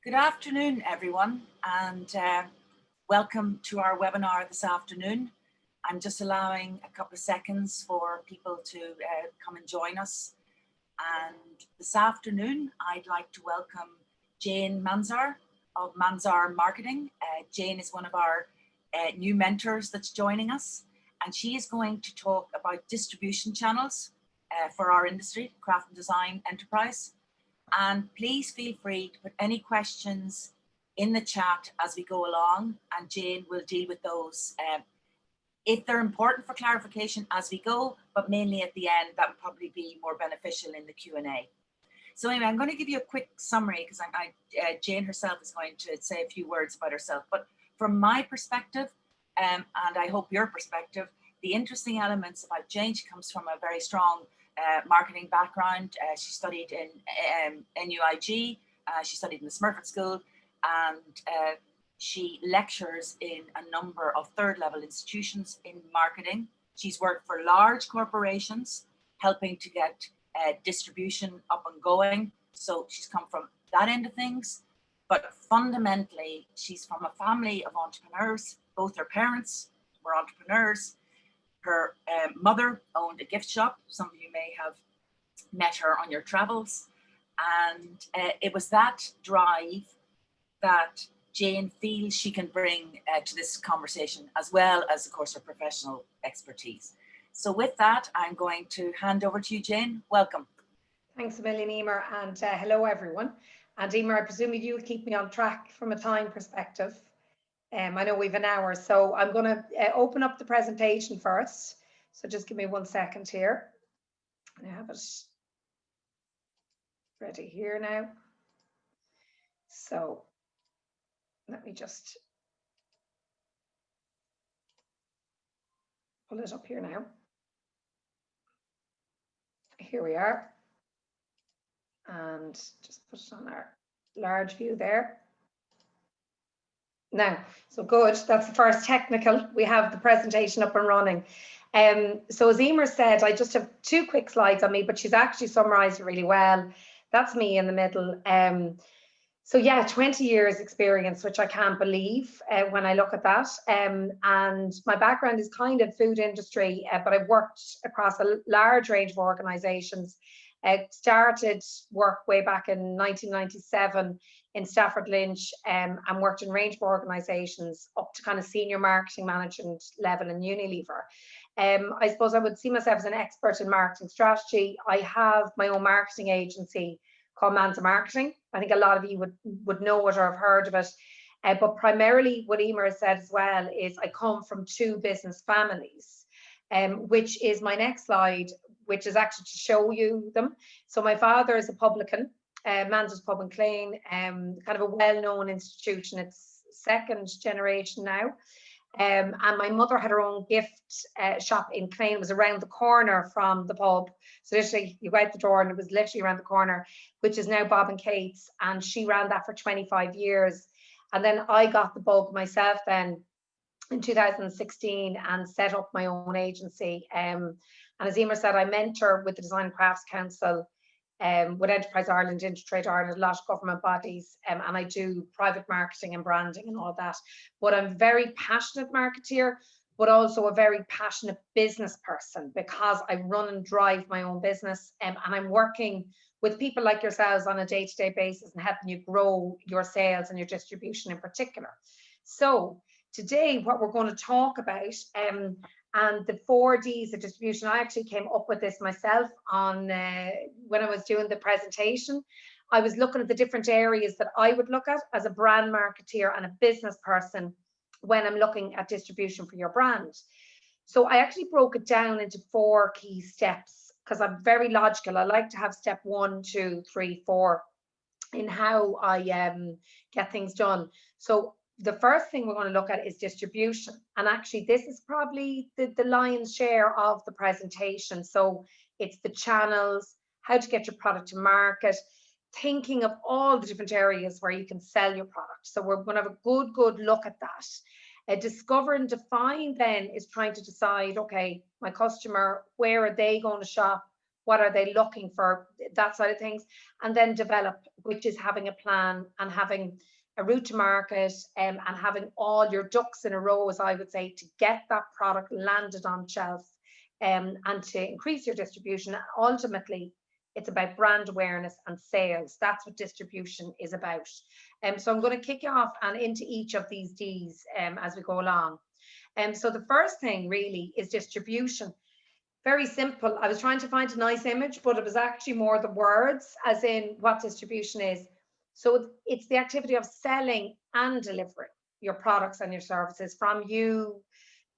Good afternoon, everyone, and welcome to our webinar this afternoon. I'm just allowing a couple of seconds for people to come and join us. And this afternoon, I'd like to welcome Jane Manzar of Manzar Marketing. Jane is one of our new mentors that's joining us, and she is going to talk about distribution channels for our industry, craft and design enterprise. And please feel free to put any questions in the chat as we go along, and Jane will deal with those if they're important for clarification as we go, but mainly at the end. That would probably be more beneficial in the Q&A. So anyway, I'm going to give you a quick summary because Jane herself is going to say a few words about herself. But from my perspective, and I hope your perspective, the interesting elements about Jane, she comes from a very strong marketing background. She studied in NUIG, she studied in the Smurfit School, and she lectures in a number of third-level institutions in marketing. She's worked for large corporations, helping to get distribution up and going. So she's come from that end of things. But fundamentally, she's from a family of entrepreneurs. Both her parents were entrepreneurs. Her mother owned a gift shop. Some of you may have met her on your travels. And it was that drive that Jane feels she can bring to this conversation, as well as, of course, her professional expertise. So with that, I'm going to hand over to you, Jane. Welcome. Thanks a million, Emer, and hello, everyone. And Emer, I presume you'll keep me on track from a time perspective. I know we've an hour, so I'm going to open up the presentation first. So just give me 1 second here. I have it ready here now. So let me just pull it up here now. Here we are. And just put it on our large view there. Now, so good, that's the first technical. We have the presentation up and running. So as Emer said, I just have 2 quick slides on me, but she's actually summarized it really well. That's me in the middle. So yeah, 20 years experience, which I can't believe when I look at that. And my background is kind of food industry, but I've worked across a large range of organizations. Started work way back in 1997 in Stafford Lynch and worked in range of organizations up to kind of senior marketing management level in Unilever. I suppose I would see myself as an expert in marketing strategy. I have my own marketing agency called Manzar Marketing. I think a lot of you would know it or have heard of it. But primarily what Emer has said as well is I come from 2 business families, which is my next slide, which is actually to show you them. So my father is a publican, Manzar's Pub and Clane, kind of a well-known institution. It's 2nd generation now. And my mother had her own gift shop in Clane. It was around the corner from the pub. So literally you go out the door and it was literally around the corner, which is now Bob and Kate's. And she ran that for 25 years. And then I got the bug myself then in 2016 and set up my own agency. And as Emer said, I mentor with the Design and Crafts Council, with Enterprise Ireland, Intertrade Ireland, a lot of government bodies, and I do private marketing and branding and all that. But I'm a very passionate marketeer, but also a very passionate business person because I run and drive my own business, and I'm working with people like yourselves on a day-to-day basis and helping you grow your sales and your distribution in particular. So today, what we're going to talk about, and the 4 Ds of distribution, I actually came up with this myself on when I was doing the presentation. I was looking at the different areas that I would look at as a brand marketeer and a business person when I'm looking at distribution for your brand. So I actually broke it down into 4 key steps because I'm very logical. I like to have step 1, 2, 3, 4 in how I get things done. So the first thing we're going to look at is distribution. And actually, this is probably the lion's share of the presentation. So it's the channels, how to get your product to market, thinking of all the different areas where you can sell your product. So we're going to have a good look at that. Discover and define then is trying to decide, okay, my customer, where are they going to shop? What are they looking for? That side of things. And then develop which is having a plan and having a route to market, and having all your ducks in a row, as I would say, to get that product landed on shelf, and to increase your distribution. Ultimately, it's about brand awareness and sales. That's what distribution is about. So I'm going to kick you off and into each of these Ds as we go along. So the first thing really is distribution. Very simple. I was trying to find a nice image, but it was actually more the words, as in what distribution is. So it's the activity of selling and delivering your products and your services from you,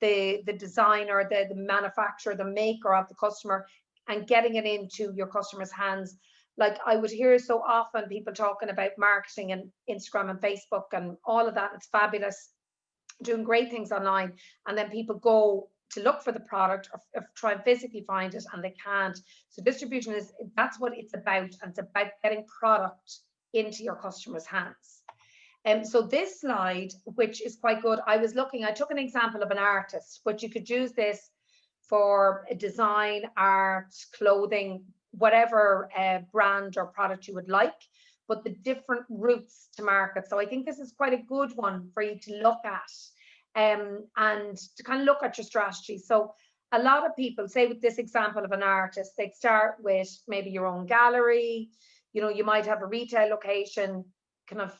the designer, the manufacturer, the maker of the customer, and getting it into your customer's hands. Like I would hear so often people talking about marketing and Instagram and Facebook and all of that. It's fabulous, doing great things online, and then people go to look for the product or try and physically find it and they can't. So distribution that's what it's about, and it's about getting product into your customers' hands. So this slide, which is quite good, I took an example of an artist, but you could use this for design, art, clothing, whatever brand or product you would like, but the different routes to market. So I think this is quite a good one for you to look at. And to kind of look at your strategy. So a lot of people, say with this example of an artist, they'd start with maybe your own gallery, you might have a retail location, kind of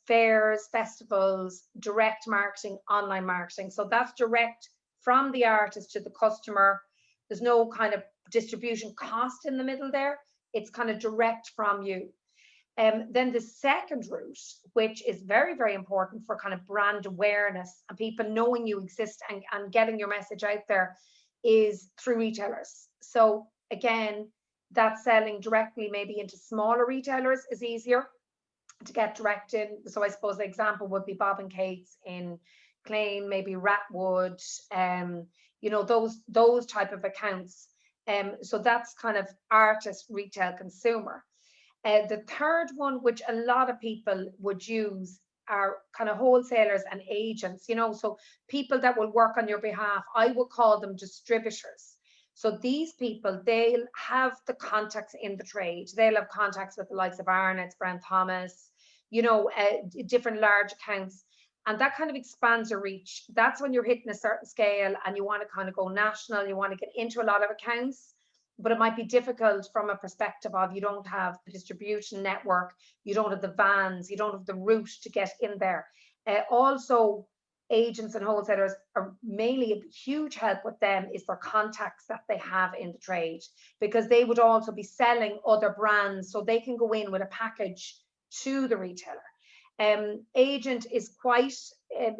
fairs, festivals, direct marketing, online marketing. So that's direct from the artist to the customer. There's no kind of distribution cost in the middle there. It's kind of direct from you. Then the second route, which is very, very important for kind of brand awareness and people knowing you exist and getting your message out there, is through retailers. So again, that selling directly maybe into smaller retailers is easier to get direct in. So I suppose the example would be Bob and Kate's in Clane, maybe Ratwood, those type of accounts. So that's kind of artist, retail, consumer. The third one, which a lot of people would use, are kind of wholesalers and agents, so people that will work on your behalf. I would call them distributors. So these people, they'll have the contacts in the trade. They'll have contacts with the likes of Arnott's, Brown Thomas, different large accounts. And that kind of expands your reach. That's when you're hitting a certain scale and you want to kind of go national, you want to get into a lot of accounts. But it might be difficult from a perspective of you don't have the distribution network, you don't have the vans, you don't have the route to get in there. Also, agents and wholesalers are mainly a huge help with them is their contacts that they have in the trade, because they would also be selling other brands, so they can go in with a package to the retailer. Agent is quite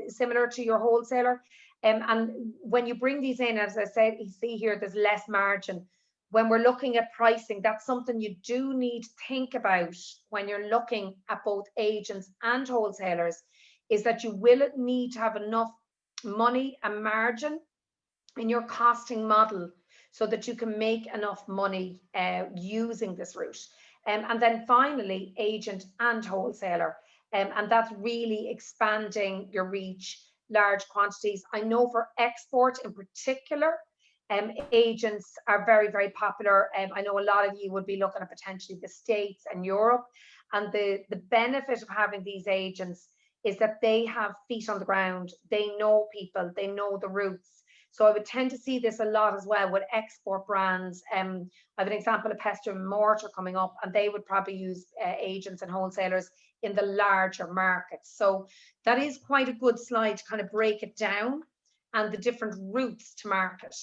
similar to your wholesaler. And when you bring these in, as I said, you see here, there's less margin. When we're looking at pricing, that's something you do need to think about when you're looking at both agents and wholesalers, is that you will need to have enough money and margin in your costing model so that you can make enough money using this route. And then finally, agent and wholesaler. And that's really expanding your reach, large quantities. I know for export in particular, agents are very, very popular. I know a lot of you would be looking at potentially the States and Europe. And the benefit of having these agents is that they have feet on the ground. They know people, they know the routes. So I would tend to see this a lot as well with export brands. I have an example of Pestre and Mortar coming up, and they would probably use agents and wholesalers in the larger markets. So that is quite a good slide to kind of break it down and the different routes to market.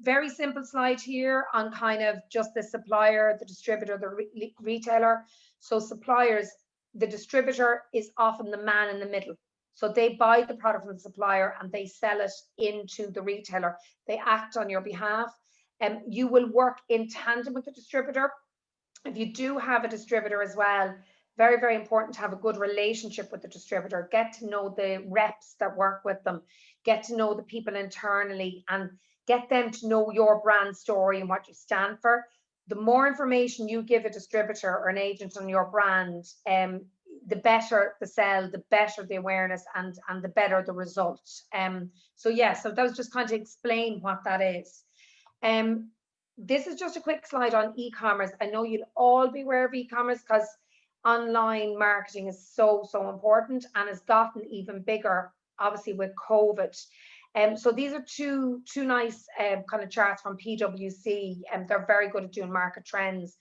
Very simple slide here on kind of just the supplier, the distributor, the retailer. So suppliers, the distributor is often the man in the middle. So they buy the product from the supplier and they sell it into the retailer. They act on your behalf. You will work in tandem with the distributor. If you do have a distributor as well, very, very important to have a good relationship with the distributor. Get to know the reps that work with them. Get to know the people internally and get them to know your brand story and what you stand for. The more information you give a distributor or an agent on your brand, the better the sell, the better the awareness, and the better the results. So that was just kind of explain what that is. this is just a quick slide on e-commerce. I know you'll all be aware of e-commerce because online marketing is so important and has gotten even bigger, obviously, with COVID. So these are two nice kind of charts from PwC, and they're very good at doing market trends.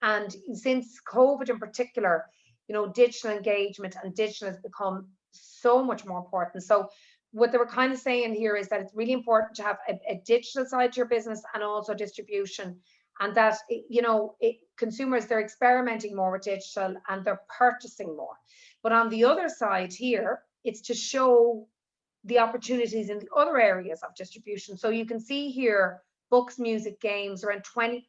And since COVID in particular, you know, digital engagement and digital has become so much more important. So what they were kind of saying here is that it's really important to have a digital side to your business and also distribution, and that, you know, consumers, they're experimenting more with digital and they're purchasing more. But on the other side here, it's to show the opportunities in the other areas of distribution. So you can see here, books, music, games, around 26%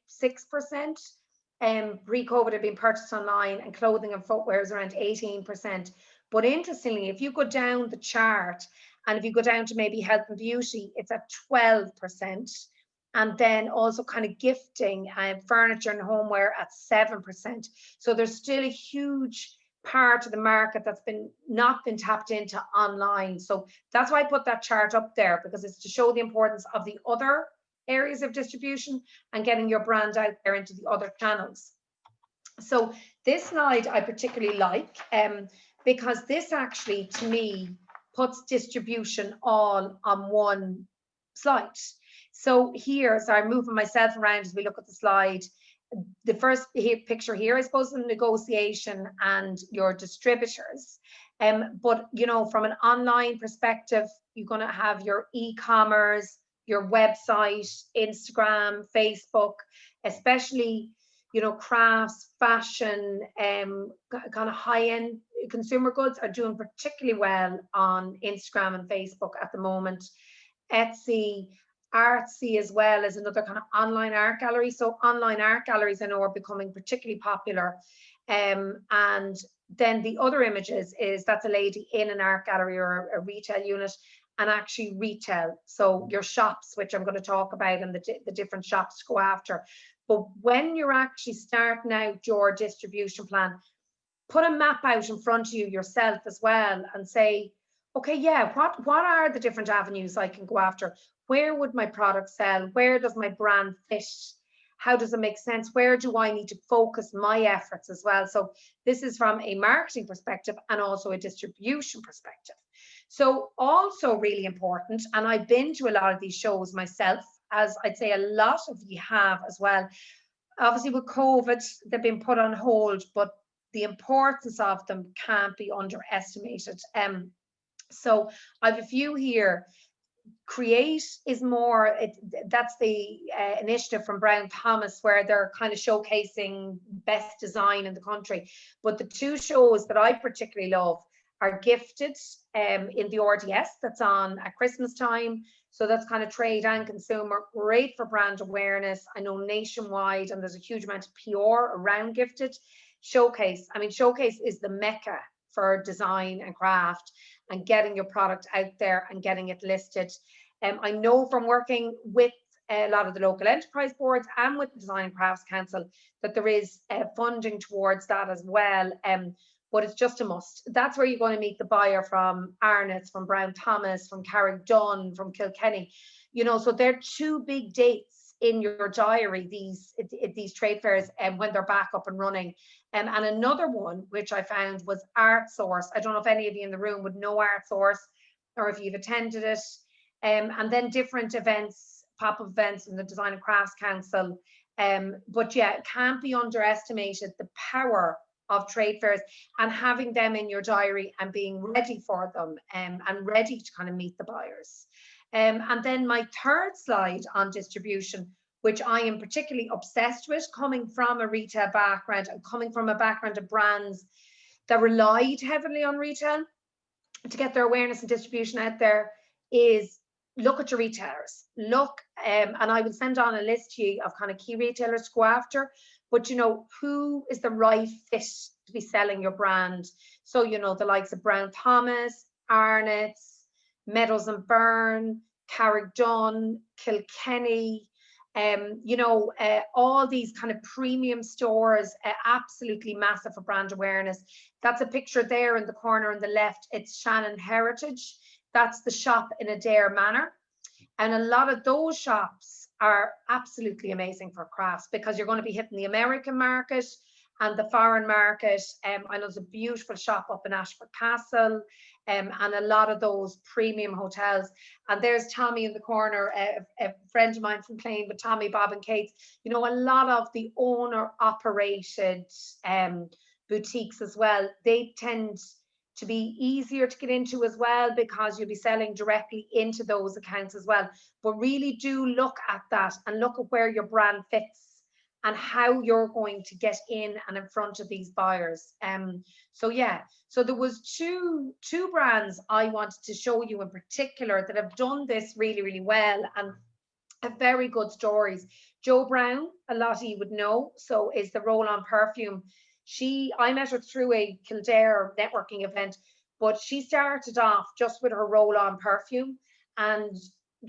pre-COVID had been purchased online, and clothing and footwear is around 18%. But interestingly, if you go down the chart, and if you go down to maybe health and beauty, it's at 12%. And then also kind of gifting and furniture and homeware at 7%. So there's still a huge part of the market that's not been tapped into online. So that's why I put that chart up there, because it's to show the importance of the other areas of distribution and getting your brand out there into the other channels. So this slide I particularly like, because this actually, to me, puts distribution all on one slide. So here, so I'm moving myself around as we look at the slide. The first picture here, I suppose, the negotiation and your distributors. But, you know, from an online perspective, you're going to have your e-commerce, your website, Instagram, Facebook, especially, you know, crafts, fashion, kind of high-end consumer goods are doing particularly well on Instagram and Facebook at the moment. Etsy, Artsy as well as another kind of online art gallery. So online art galleries I know are becoming particularly popular. And then the other images is that's a lady in an art gallery or a retail unit, and actually retail. So your shops, which I'm going to talk about, and the different shops to go after. But when you're actually starting out your distribution plan, put a map out in front of you yourself as well and say, okay, yeah, what are the different avenues I can go after? Where would my product sell? Where does my brand fit? How does it make sense? Where do I need to focus my efforts as well? So this is from a marketing perspective and also a distribution perspective. So also really important, and I've been to a lot of these shows myself, as I'd say a lot of you have as well. Obviously with COVID, they've been put on hold, but the importance of them can't be underestimated. So I have a few here. Create is more, that's the initiative from Brown Thomas, where they're kind of showcasing best design in the country. But the two shows that I particularly love are Gifted in the RDS, that's on at Christmas time. So that's kind of trade and consumer, great for brand awareness. I know nationwide, and there's a huge amount of PR around Gifted. Showcase, I mean, Showcase is the mecca for design and craft and getting your product out there and getting it listed. I know from working with a lot of the local enterprise boards and with the Design and Crafts Council that there is funding towards that as well. But it's just a must. That's where you're going to meet the buyer from Arnott's, from Brown Thomas, from Carrickdon, from Kilkenny. You know, so they're two big dates in your diary, these trade fairs, and when they're back up and running. And another one which I found was Art Source. I don't know if any of you in the room would know Art Source or if you've attended it. And then different events, pop-up events in the Design and Crafts Council. But yeah, it can't be underestimated the power of trade fairs and having them in your diary and being ready for them, and ready to kind of meet the buyers. And then my third slide on distribution, which I am particularly obsessed with, coming from a retail background and coming from a background of brands that relied heavily on retail to get their awareness and distribution out there, is look at your retailers. Look, and I will send on a list to you of kind of key retailers to go after, but you know, who is the right fit to be selling your brand? So, you know, the likes of Brown Thomas, Arnott's, Meadows and Byrne, Carrickdon, Kilkenny, you know, all these kind of premium stores, absolutely massive for brand awareness. That's a picture there in the corner on the left. It's Shannon Heritage. That's the shop in Adair Manor. And a lot of those shops are absolutely amazing for crafts, because you're going to be hitting the American market and the foreign market. I know there's a beautiful shop up in Ashford Castle, and a lot of those premium hotels. And there's Tommy in the corner, a friend of mine from Clane, but Tommy, Bob and Kate's. You know, a lot of the owner operated boutiques as well, they tend to be easier to get into as well, because you'll be selling directly into those accounts as well. But really do look at that and look at where your brand fits and how you're going to get in and in front of these buyers. So yeah, so there was two brands I wanted to show you in particular that have done this really, really well and have very good stories. Jo Brown, a lot of you would know, so is the roll-on perfume. I met her through a Kildare networking event, but she started off just with her roll-on perfume, and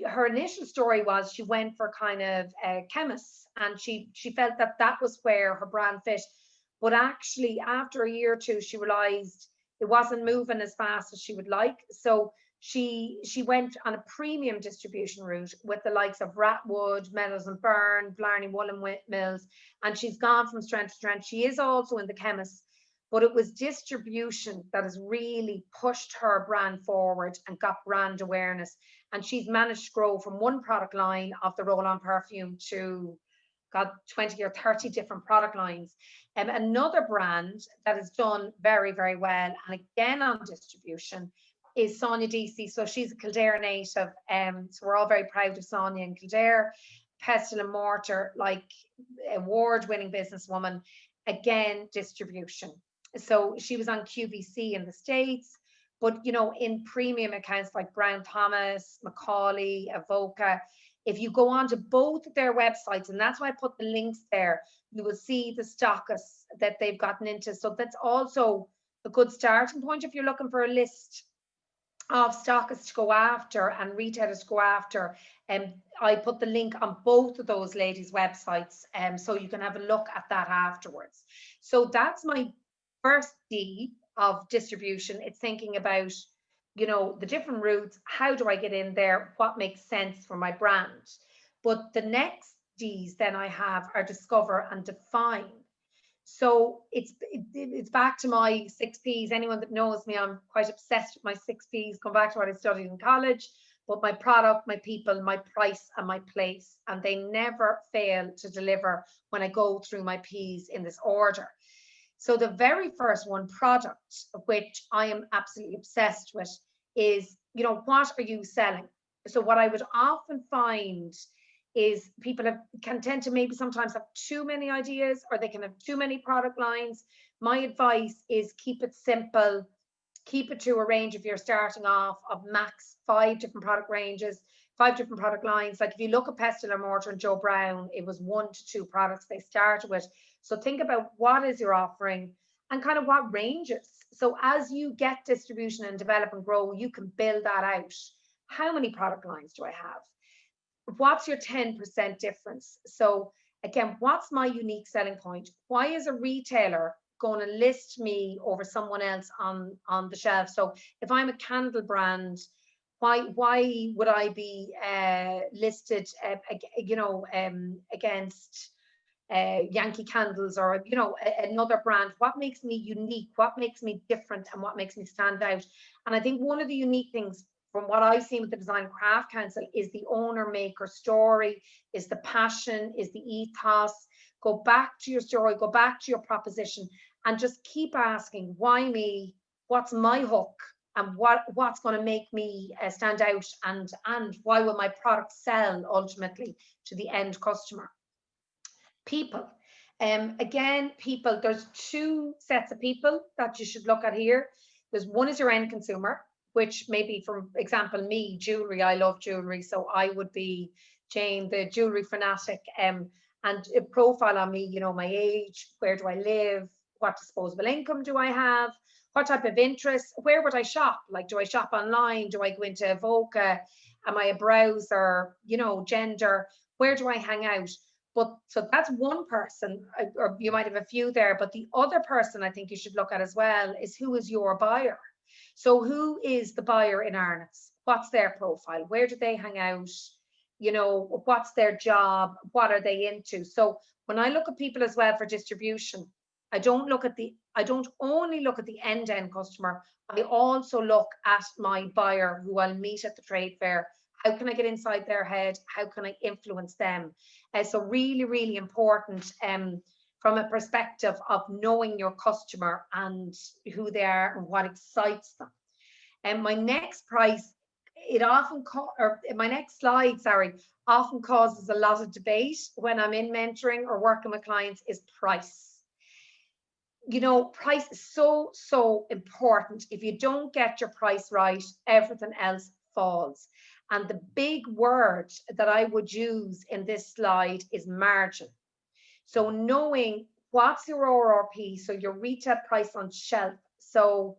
her initial story was she went for kind of chemists, and she felt that that was where her brand fit. But actually, after a year or two, she realized it wasn't moving as fast as she would like. So she went on a premium distribution route with the likes of Ratwood, Meadows and Byrne, Blarney Woolen Mills, and she's gone from strength to strength. She is also in the chemists, but it was distribution that has really pushed her brand forward and got brand awareness. And she's managed to grow from one product line of the roll-on perfume to, got 20 or 30 different product lines. Another brand that has done very, very well, and again on distribution, is Sonia DC. So she's a Kildare native. So we're all very proud of Sonia in Kildare. Pestle and Mortar, like award-winning businesswoman. Again, distribution. So she was on QVC in the States, but, you know, in premium accounts like Brown Thomas, Macaulay, Avoca, if you go on to both of their websites, and that's why I put the links there, you will see the stockists that they've gotten into. So that's also a good starting point if you're looking for a list of stockists to go after and retailers to go after. And I put the link on both of those ladies' websites, so you can have a look at that afterwards. So that's my first D of distribution. It's thinking about, you know, the different routes. How do I get in there? What makes sense for my brand? But the next D's then I have are discover and define. So it's back to my 6 P's. Anyone that knows me, I'm quite obsessed with my 6 P's. Come back to what I studied in college, but my product, my people, my price, and my place. And they never fail to deliver when I go through my P's in this order. So the very first one, product, which I am absolutely obsessed with, is, you know, what are you selling? So what I would often find is people can tend to maybe sometimes have too many ideas, or they can have too many product lines. My advice is keep it simple, keep it to a range if you're starting off of max 5 different product ranges, 5 different product lines. Like if you look at Pestle and Mortar and Jo Brown, it was 1 to 2 products they started with. So think about what is your offering and kind of what ranges. So as you get distribution and develop and grow, you can build that out. How many product lines do I have? What's your 10% difference? So again, what's my unique selling point? Why is a retailer going to list me over someone else on the shelf? So if I'm a candle brand, why would I be listed, you know, against Yankee Candles or, you know, another brand? What makes me unique? What makes me different? And what makes me stand out? And I think one of the unique things from what I've seen with the Design Craft Council is the owner maker story, is the passion, is the ethos. Go back to your story, go back to your proposition, and just keep asking, why me? What's my hook? And what's going to make me stand out? And why will my product sell ultimately to the end customer? People. Again, people, there's 2 sets of people that you should look at here. There's one is your end consumer, which maybe, for example, me, jewelry, I love jewelry. So I would be Jane, the jewelry fanatic, and a profile on me, you know, my age, where do I live, what disposable income do I have, what type of interest, where would I shop? Like, do I shop online? Do I go into Avoca? Am I a browser? You know, gender, where do I hang out? But so that's one person, or you might have a few there, but the other person I think you should look at as well is, who is your buyer? So who is the buyer in Arnott's? What's their profile? Where do they hang out? you know, what's their job, what are they into. So when I look at people as well for distribution, I don't only look at the end-to-end customer, I also look at my buyer who I'll meet at the trade fair. How can I get inside their head? How can I influence them? So really, really important from a perspective of knowing your customer and who they are and what excites them. And my next price, my next slide, sorry, often causes a lot of debate when I'm in mentoring or working with clients is price. You know, price is so important. If you don't get your price right, everything else falls. And the big word that I would use in this slide is margin. So knowing what's your RRP, so your retail price on shelf. So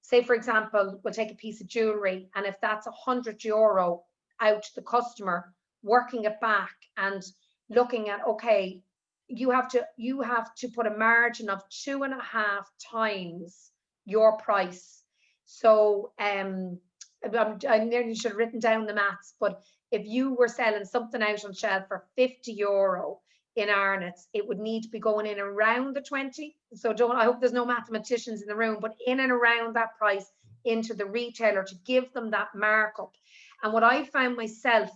say, for example, we'll take a piece of jewelry, and if that's €100 out to the customer, working it back and looking at, okay, you have to put a margin of 2.5 times your price. So I nearly should have written down the maths, but if you were selling something out on shelf for €50 in Arnott's, it would need to be going in around the 20. So I hope there's no mathematicians in the room, but in and around that price into the retailer to give them that markup. And what I found myself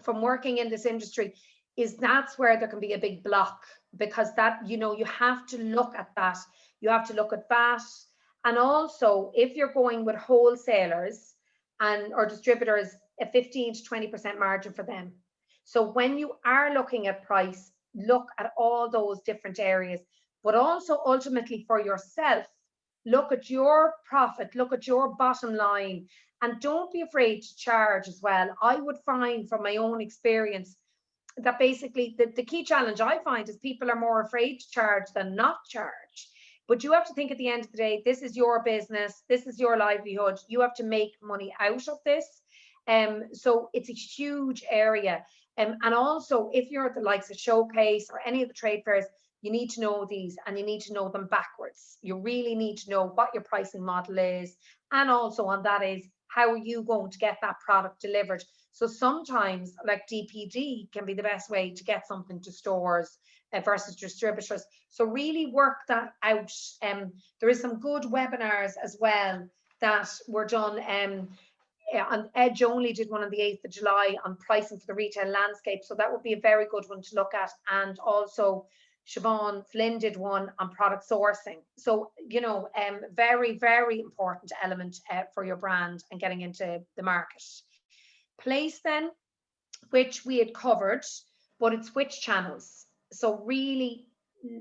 from working in this industry is that's where there can be a big block, because that, you know, you have to look at that. You have to look at that. And also, if you're going with wholesalers or distributors, a 15 to 20% margin for them. So when you are looking at price, look at all those different areas, but also ultimately for yourself, look at your profit, look at your bottom line, and don't be afraid to charge as well. I would find from my own experience that basically the key challenge I find is people are more afraid to charge than not charge. But you have to think at the end of the day, this is your business, this is your livelihood, you have to make money out of this. So it's a huge area. And also, if you're at the likes of Showcase or any of the trade fairs, you need to know these, and you need to know them backwards. You really need to know what your pricing model is. And also on that is, how are you going to get that product delivered? So sometimes like DPD can be the best way to get something to stores versus distributors. So really work that out. There is some good webinars as well that were done. And Edge only did one on the 8th of July on pricing for the retail landscape. So that would be a very good one to look at. And also Siobhan Flynn did one on product sourcing. So, you know, very, very important element for your brand and getting into the market. Place then, which we had covered, but it's which channels. So really,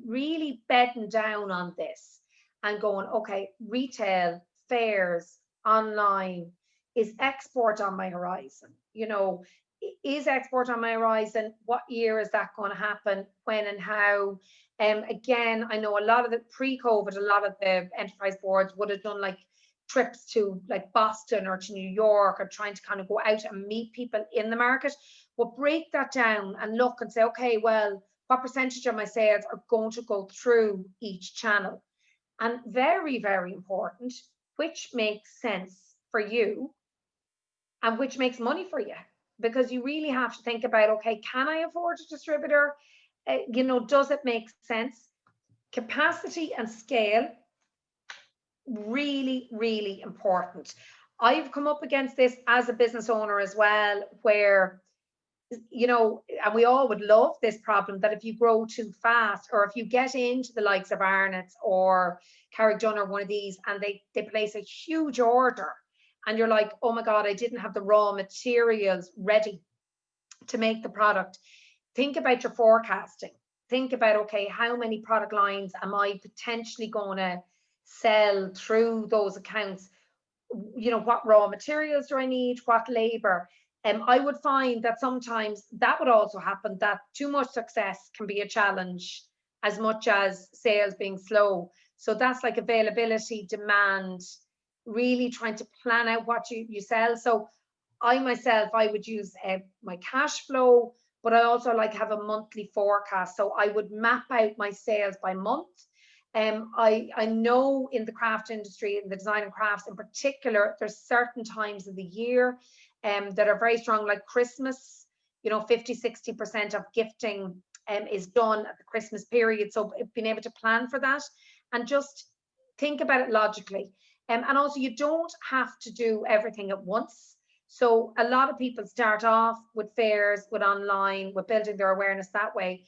really bedding down on this and going, okay, retail, fairs, online, is export on my horizon? You know, is export on my horizon? What year is that going to happen? When and how? Again, I know a lot of the pre-COVID, a lot of the enterprise boards would have done like trips to like Boston or to New York, or trying to kind of go out and meet people in the market. But break that down and look and say, okay, well, what percentage of my sales are going to go through each channel? And very, very important, which makes sense for you and which makes money for you, because you really have to think about, okay, can I afford a distributor? You know, does it make sense? Capacity and scale, really, really important. I've come up against this as a business owner as well, where, you know, and we all would love this problem, that if you grow too fast, or if you get into the likes of Arnott's or Carrick-Dunn or one of these, and they place a huge order, and you're like, oh my God, I didn't have the raw materials ready to make the product. Think about your forecasting. Think about, okay, how many product lines am I potentially going to sell through those accounts? You know, what raw materials do I need? What labor? I would find that sometimes that would also happen, that too much success can be a challenge as much as sales being slow. So that's like availability, demand, really trying to plan out what you sell. So I myself, I would use my cash flow, but I also like have a monthly forecast. So I would map out my sales by month. I know in the craft industry, in the design and crafts in particular, there's certain times of the year that are very strong, like Christmas. 50-60% of gifting is done at the Christmas period. So being able to plan for that and just think about it logically. And also, you don't have to do everything at once. So a lot of people start off with fairs, with online, with building their awareness that way.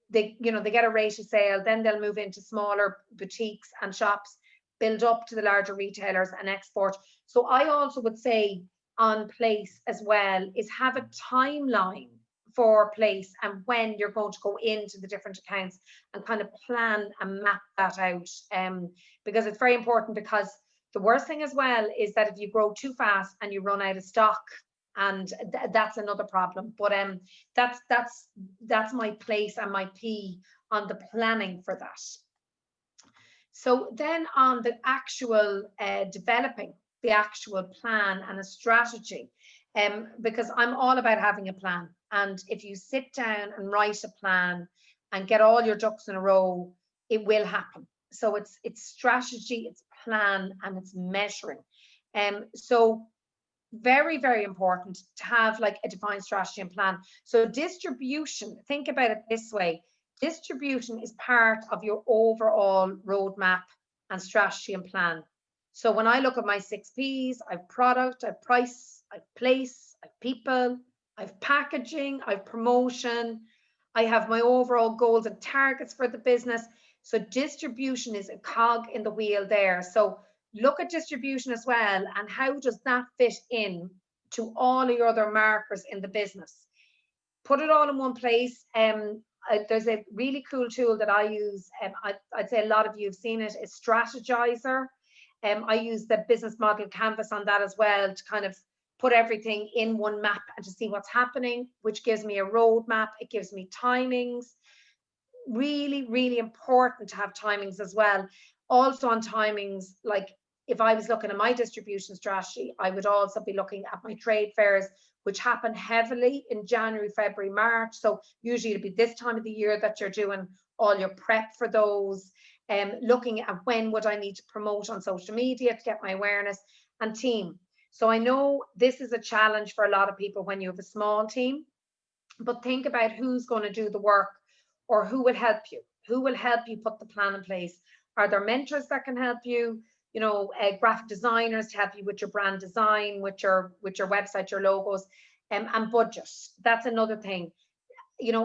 They get a rate of sale, then they'll move into smaller boutiques and shops, build up to the larger retailers and export. So I also would say on place as well is have a timeline for place and when you're going to go into the different accounts and kind of plan and map that out, because it's very important. Because the worst thing as well is that if you grow too fast and you run out of stock, and that's another problem. But that's my place and my P on the planning for that. So then on the actual developing the actual plan and a strategy, because I'm all about having a plan. And if you sit down and write a plan and get all your ducks in a row, it will happen. So it's strategy, it's plan, and it's measuring. So very, very important to have like a defined strategy and plan. So distribution, think about it this way. Distribution is part of your overall roadmap and strategy and plan. So when I look at my 6 Ps, I've product, I've price, I've place, I've people, I've packaging, I've promotion, I have my overall goals and targets for the business. So distribution is a cog in the wheel there. So look at distribution as well, and how does that fit in to all of your other markers in the business. Put it all in one place. There's a really cool tool that I use, I'd say a lot of you have seen it, is Strategizer. I use the business model canvas on that as well to kind of put everything in one map and to see what's happening, which gives me a roadmap. It gives me timings. Really, really important to have timings as well. Also on timings, like if I was looking at my distribution strategy, I would also be looking at my trade fairs, which happen heavily in January, February, March. So usually it'll be this time of the year that you're doing all your prep for those. Looking at when would I need to promote on social media to get my awareness, and team. So I know this is a challenge for a lot of people when you have a small team, but think about who's going to do the work, or who will help you. Who will help you put the plan in place? Are there mentors that can help you? Graphic designers to help you with your brand design, with your website, your logos, and budget. That's another thing.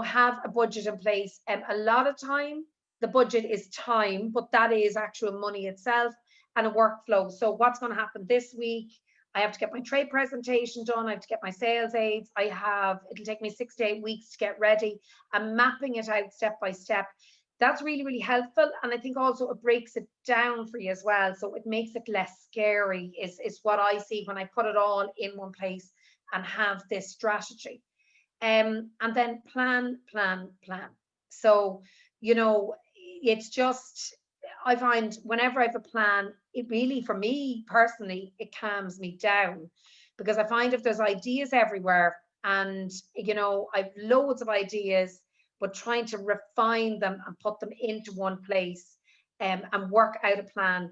Have a budget in place. A lot of time, the budget is time, but that is actual money itself and a workflow. So what's going to happen this week? I have to get my trade presentation done. I have to get my sales aids. It'll take me 6 to 8 weeks to get ready. I'm mapping it out step by step. That's really, really helpful. And I think also it breaks it down for you as well. So it makes it less scary is what I see when I put it all in one place and have this strategy. And then plan. So, it's just, I find whenever I have a plan, it really, for me personally, it calms me down, because I find if there's ideas everywhere and, I've loads of ideas, but trying to refine them and put them into one place and work out a plan.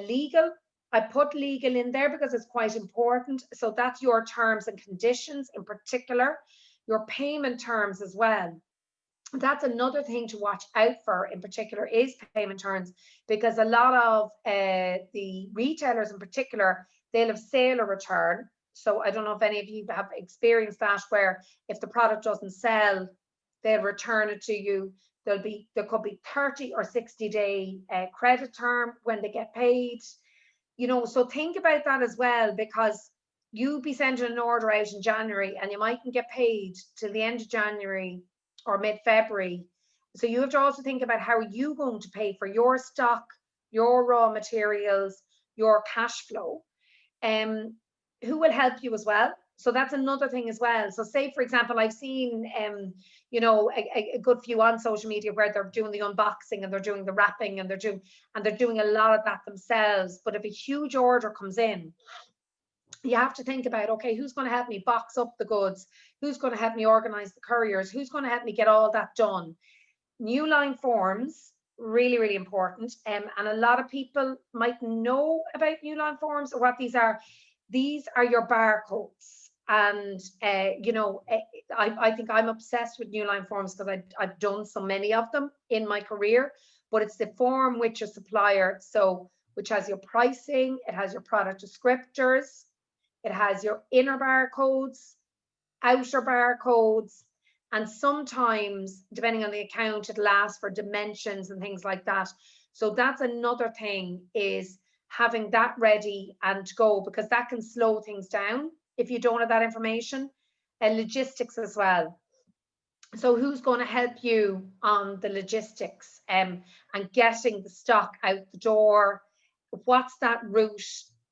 Legal, I put legal in there because it's quite important. So that's your terms and conditions in particular, your payment terms as well. That's another thing to watch out for in particular, is payment terms, because a lot of the retailers in particular, they'll have sale or return. So I don't know if any of you have experienced that, where if the product doesn't sell, they'll return it to you. There could be 30 or 60-day credit term when they get paid. So think about that as well, because you'll be sending an order out in January and you mightn't get paid till the end of January or mid-February. So you have to also think about how are you going to pay for your stock, your raw materials, your cash flow. Who will help you as well? So that's another thing as well. So say, for example, I've seen, a good few on social media where they're doing the unboxing and they're doing the wrapping and they're doing a lot of that themselves. But if a huge order comes in, you have to think about, okay, who's going to help me box up the goods? Who's going to help me organize the couriers? Who's going to help me get all that done? New line forms, really, really important. And a lot of people might know about new line forms or what these are. These are your barcodes. And you know, I think I'm obsessed with new line forms because I've done so many of them in my career. But it's the form with your supplier, so which has your pricing, it has your product descriptors, it has your inner barcodes, outer barcodes, and sometimes, depending on the account, it'll ask for dimensions and things like that. So that's another thing, is having that ready and go, because that can slow things down if you don't have that information. And logistics as well. So who's going to help you on the logistics and getting the stock out the door? What's that route,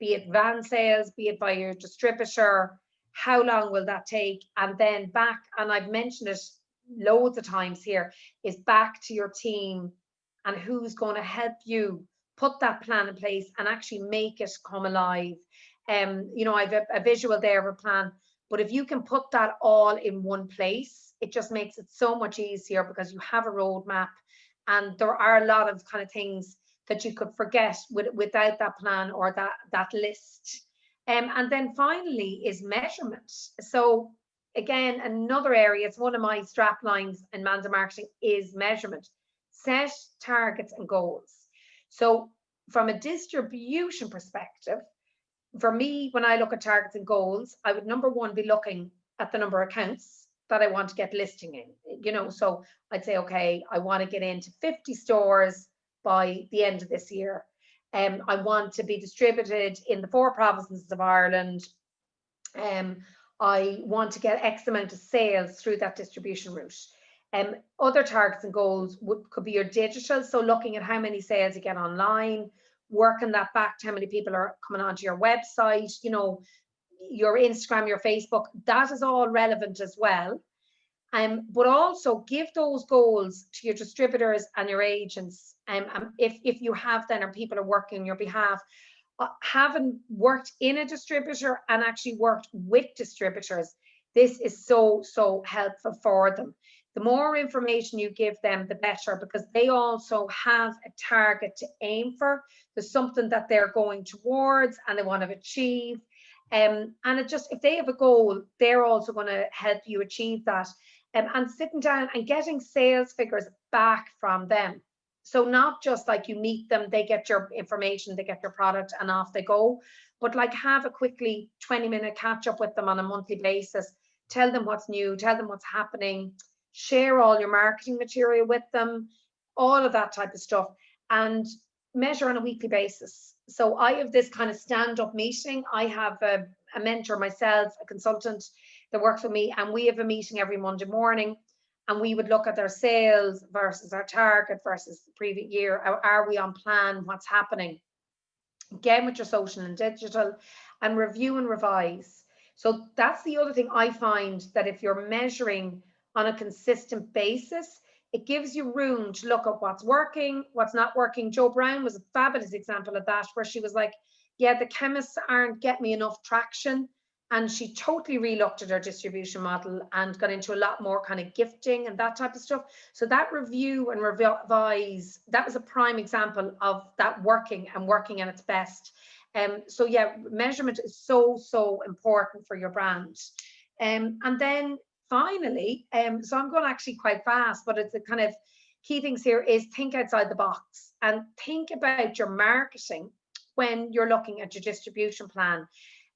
be it van sales, be it by your distributor? How long will that take? And then back, and I've mentioned it loads of times here, is back to your team and who's going to help you put that plan in place and actually make it come alive. You know, I've a visual there of a plan, but if you can put that all in one place, it just makes it so much easier, because you have a roadmap, and there are a lot of kind of things that you could forget without that plan or that list. And then finally is measurement. So again, another area, it's one of my strap lines in Manzar Marketing, is measurement. Set targets and goals. So from a distribution perspective, for me, when I look at targets and goals, I would, number one, be looking at the number of accounts that I want to get listing in. You know, so I'd say, okay, I want to get into 50 stores by the end of this year. I want to be distributed in the 4 provinces of Ireland. I want to get X amount of sales through that distribution route. Other targets and goals could be your digital, so looking at how many sales you get online, working that back to how many people are coming onto your website, you know, your Instagram, your Facebook. That is all relevant as well. But also give those goals to your distributors and your agents. If you have them, or people are working on your behalf, having worked in a distributor and actually worked with distributors, this is so helpful for them. The more information you give them, the better, because they also have a target to aim for. There's something that they're going towards and they want to achieve. And it just, if they have a goal, they're also going to help you achieve that. And sitting down and getting sales figures back from them. So not just like you meet them, they get your information, they get your product and off they go, but like have a quickly 20-minute catch up with them on a monthly basis. Tell them what's new, tell them what's happening, share all your marketing material with them, all of that type of stuff, and measure on a weekly basis. So I have this kind of stand-up meeting. I have a mentor myself, a consultant that works with me, and we have a meeting every Monday morning, and we would look at their sales versus our target versus the previous year. Are we on plan? What's happening? Again, with your social and digital, and review and revise. So that's the other thing I find, that if you're measuring on a consistent basis, it gives you room to look at what's working, what's not working. Jo Brown was a fabulous example of that, where she was like, yeah, the chemists aren't getting me enough traction. And she totally relooked at her distribution model and got into a lot more kind of gifting and that type of stuff. So that review and revise, that was a prime example of that working and working at its best. So yeah, measurement is so important for your brand. And then finally, so I'm going actually quite fast, but it's the kind of key things here is think outside the box and think about your marketing when you're looking at your distribution plan.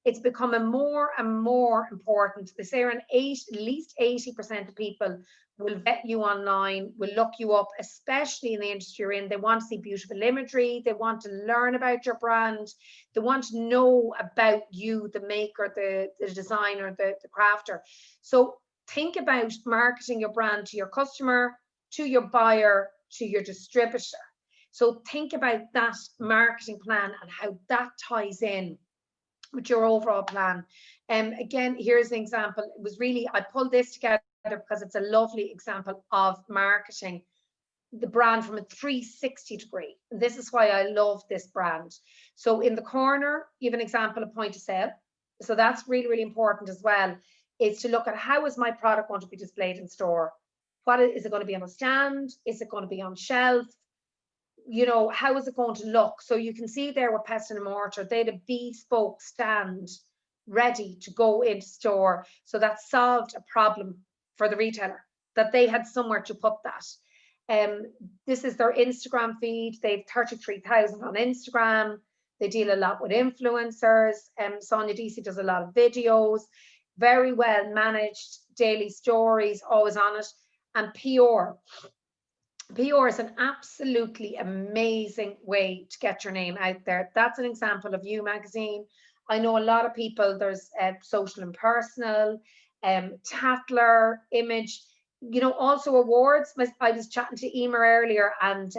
It's becoming more and more important. They say around at least 80% of people will vet you online, will look you up, especially in the industry you're in. They want to see beautiful imagery. They want to learn about your brand. They want to know about you, the maker, the designer, the crafter. So think about marketing your brand to your customer, to your buyer, to your distributor. So think about that marketing plan and how that ties in with your overall plan. Again, here's an example. It was really, I pulled this together because it's a lovely example of marketing the brand from a 360 degree. This is why I love this brand. So in the corner, you have an example of point of sale. So that's really important as well, is to look at how is my product going to be displayed in store? What is it going to be on a stand? Is it going to be on shelf? You know, how is it going to look? So you can see there with Peston and Mortar, they had a bespoke stand ready to go into store. So that solved a problem for the retailer, that they had somewhere to put that. This is their Instagram feed. They've 33,000 on Instagram. They deal a lot with influencers. Sonia DC does a lot of videos, very well managed, daily stories, always on it. And PR. PR is an absolutely amazing way to get your name out there. That's an example of You Magazine. I know a lot of people, there's Social and Personal, Tatler, Image, you know, also awards. I was chatting to Emer earlier, and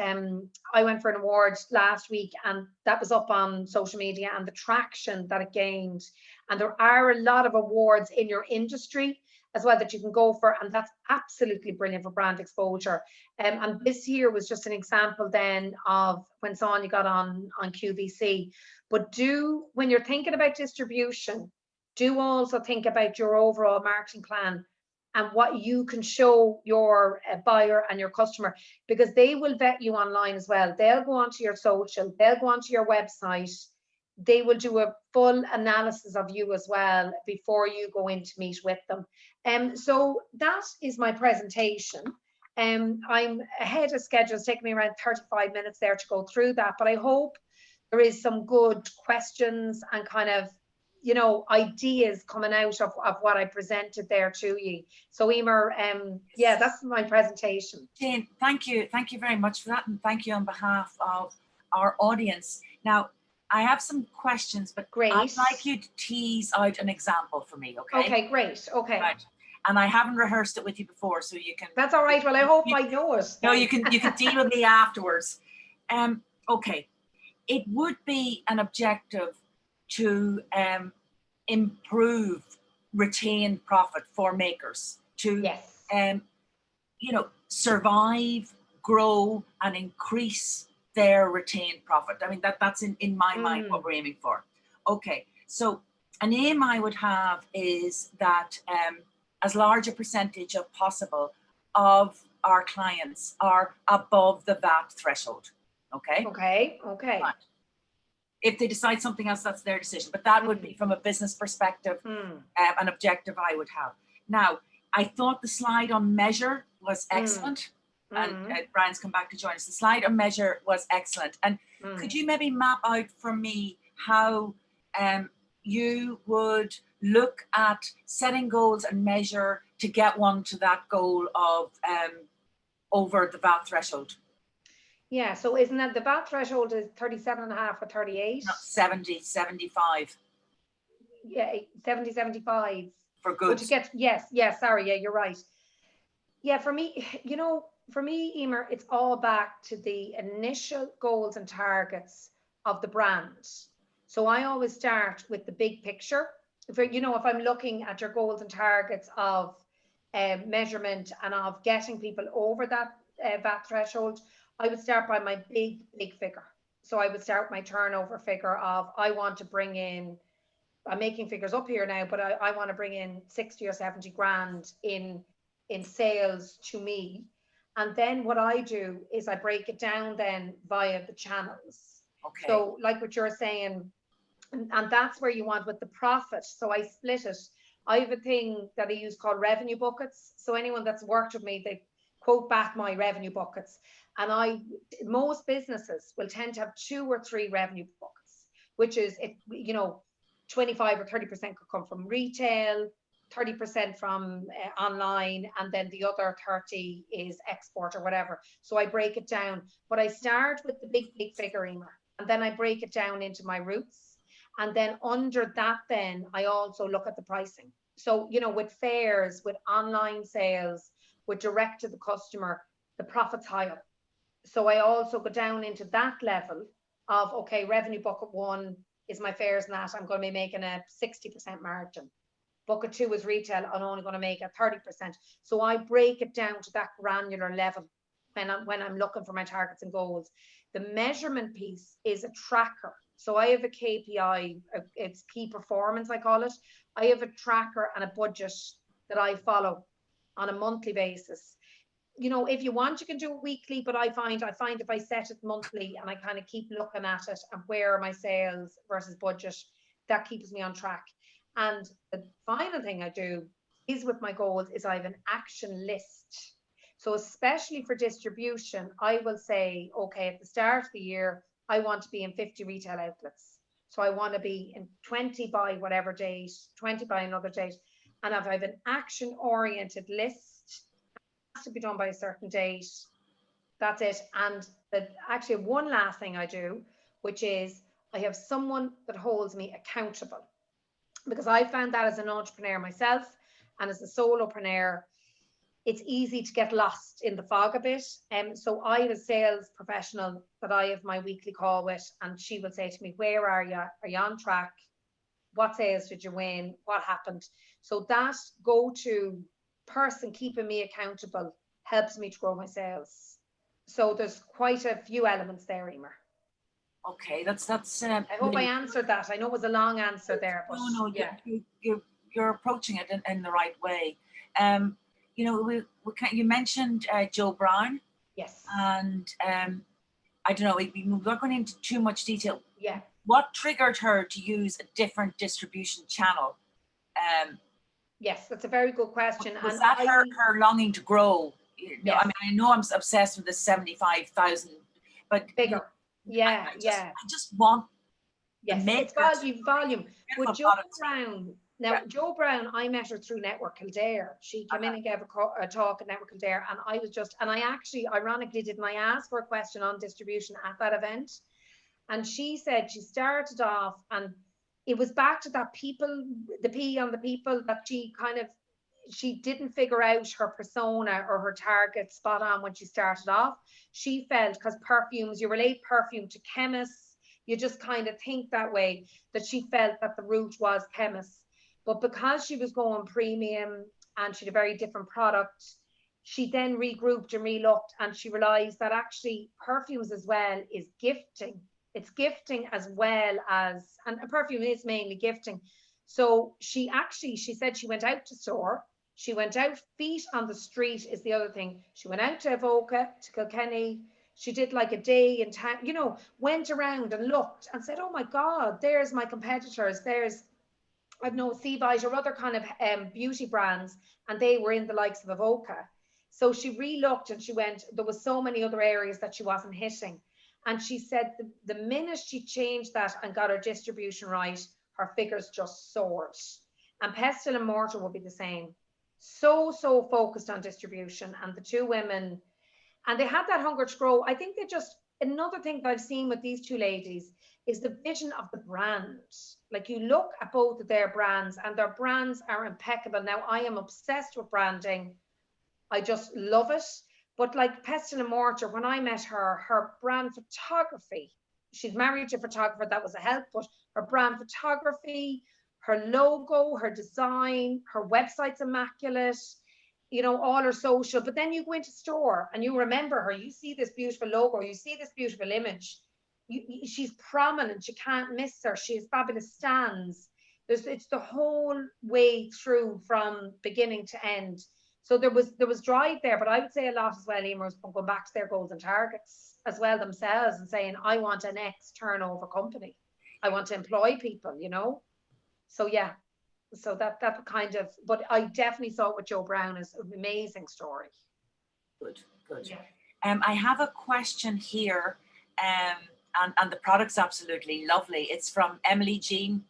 I went for an award last week, and that was up on social media, and the traction that it gained. And there are a lot of awards in your industry as well that you can go for, and that's absolutely brilliant for brand exposure. And this year was just an example then of when Sonia got on QVC. But when you're thinking about distribution, do also think about your overall marketing plan and what you can show your buyer and your customer, because they will vet you online as well. They'll go onto your social, they'll go onto your website, they will do a full analysis of you as well before you go in to meet with them. So that is my presentation. I'm ahead of schedule. It's taken me around 35 minutes there to go through that, but I hope there is some good questions and kind of, you know, ideas coming out of what I presented there to you. So Emer, yeah, that's my presentation. Jane, thank you very much for that, and thank you on behalf of our audience. Now, I have some questions, but great. I'd like you to tease out an example for me, okay? Okay, great, okay. Right. And I haven't rehearsed it with you before, so you can... That's all right, well, I hope I know it. No, you can deal with me afterwards. Okay, it would be an objective to improve retained profit for makers, to yes. You know, survive, grow, and increase their retained profit. I mean, that's in my mind what we're aiming for. Okay, so an aim I would have is that as large a percentage as possible of our clients are above the VAT threshold. Okay. Okay. Okay. But if they decide something else, that's their decision. But that would be, from a business perspective, an objective I would have. Now, I thought the slide on measure was excellent. And Brian's come back to join us. The slide on measure was excellent. And could you maybe map out for me how you would look at setting goals and measure to get one to that goal of over the VAT threshold? Yeah, so isn't that the VAT threshold is 37.5 or 38? No, 70, 75. Yeah, 70, 75. For goods. To get, yes, sorry, yeah, you're right. Yeah, for me, you know, for me, Emer, it's all back to the initial goals and targets of the brand. So I always start with the big picture. If I'm looking at your goals and targets of measurement and of getting people over that VAT threshold, I would start by my big figure. So I would start my turnover figure of, I want to bring in, I'm making figures up here now, but I want to bring in 60 or 70 grand in sales to me. And then what I do is I break it down then via the channels. Okay. So like what you're saying, and that's where you want with the profit. So I split it. I have a thing that I use called revenue buckets. So anyone that's worked with me, they quote back my revenue buckets. And most businesses will tend to have 2 or 3 revenue buckets, which is, 25 or 30% could come from retail, 30% from online, and then the other 30 is export or whatever. So I break it down, but I start with the big figure, Emer, and then I break it down into my routes. And then under that, then I also look at the pricing. So, with fairs, with online sales, with direct to the customer, the profit's higher. So I also go down into that level of, okay, revenue bucket 1 is my fairs and that, I'm going to be making a 60% margin. Bucket 2 is retail, I'm only going to make a 30%. So I break it down to that granular level when I'm looking for my targets and goals. The measurement piece is a tracker. So I have a KPI, it's key performance, I call it. I have a tracker and a budget that I follow on a monthly basis. If you want, you can do it weekly, but I find if I set it monthly and I kind of keep looking at it and where are my sales versus budget, that keeps me on track. And the final thing I do is with my goals is I have an action list. So especially for distribution, I will say, okay, at the start of the year, I want to be in 50 retail outlets. So I want to be in 20 by whatever date, 20 by another date. And if I have an action oriented list, it has to be done by a certain date. That's it. And actually one last thing I do, which is I have someone that holds me accountable, because I found that as an entrepreneur myself and as a solopreneur, it's easy to get lost in the fog a bit. So I have a sales professional that I have my weekly call with, and she will say to me, where are you? Are you on track? What sales did you win? What happened? So that go-to person keeping me accountable helps me to grow my sales. So there's quite a few elements there, Emer. Okay, that's. I hope I answered that. I know it was a long answer there, but no, yeah. You're approaching it in the right way. You know, you mentioned Jo Brown. Yes. And I don't know, we're not going into too much detail. Yeah. What triggered her to use a different distribution channel? Yes, that's a very good question. Was that her longing to grow? You know, yes. I mean, I know I'm obsessed with the 75,000, but bigger. Yeah, I just want. Yes, it's volume. With Jo Brown, now Jo Brown, I met her through Network Kildare. She came in and gave a talk at Network Kildare, and I actually ironically didn't I ask her a question on distribution at that event, and she said she started off, and it was back to that people, the P on the people, that she didn't figure out her persona or her target spot on when she started off. She felt, because perfumes, you relate perfume to chemists, you just kind of think that way, that she felt that the route was chemists. But because she was going premium and she had a very different product, she then regrouped and relooked, and she realized that actually perfumes as well is gifting. It's gifting as well as, and a perfume is mainly gifting. So she said she went out to store. She went out, feet on the street is the other thing. She went out to Avoca, to Kilkenny. She did like a day in town, you know, went around and looked and said, oh my God, there's my competitors. There's, I don't know, Cevite or other kind of beauty brands. And they were in the likes of Avoca. So she re-looked and she went, there was so many other areas that she wasn't hitting. And she said the minute she changed that and got her distribution right, her figures just soared. And Pestle and Mortar will be the same. So focused on distribution, and the two women, and they had that hunger to grow. I think they just, another thing that I've seen with these two ladies is the vision of the brand. Like, you look at both of their brands and their brands are impeccable. Now, I am obsessed with branding. I just love it. But like Pestle and Mortar, when I met her, her brand photography, she's married to a photographer, that was a help, but her brand photography, her logo, her design, her website's immaculate, you know, all her social. But then you go into store and you remember her, you see this beautiful logo, you see this beautiful image. She's prominent, you can't miss her. She has fabulous stands. It's the whole way through from beginning to end. So there was drive there, but I would say a lot as well, Emer, was going back to their goals and targets as well themselves and saying, I want an X turnover company. I want to employ people, you know? So yeah, so that kind of, but I definitely saw it with Jo Brown as an amazing story. Good. Yeah. I have a question here, and the product's absolutely lovely. It's from Emily Jean.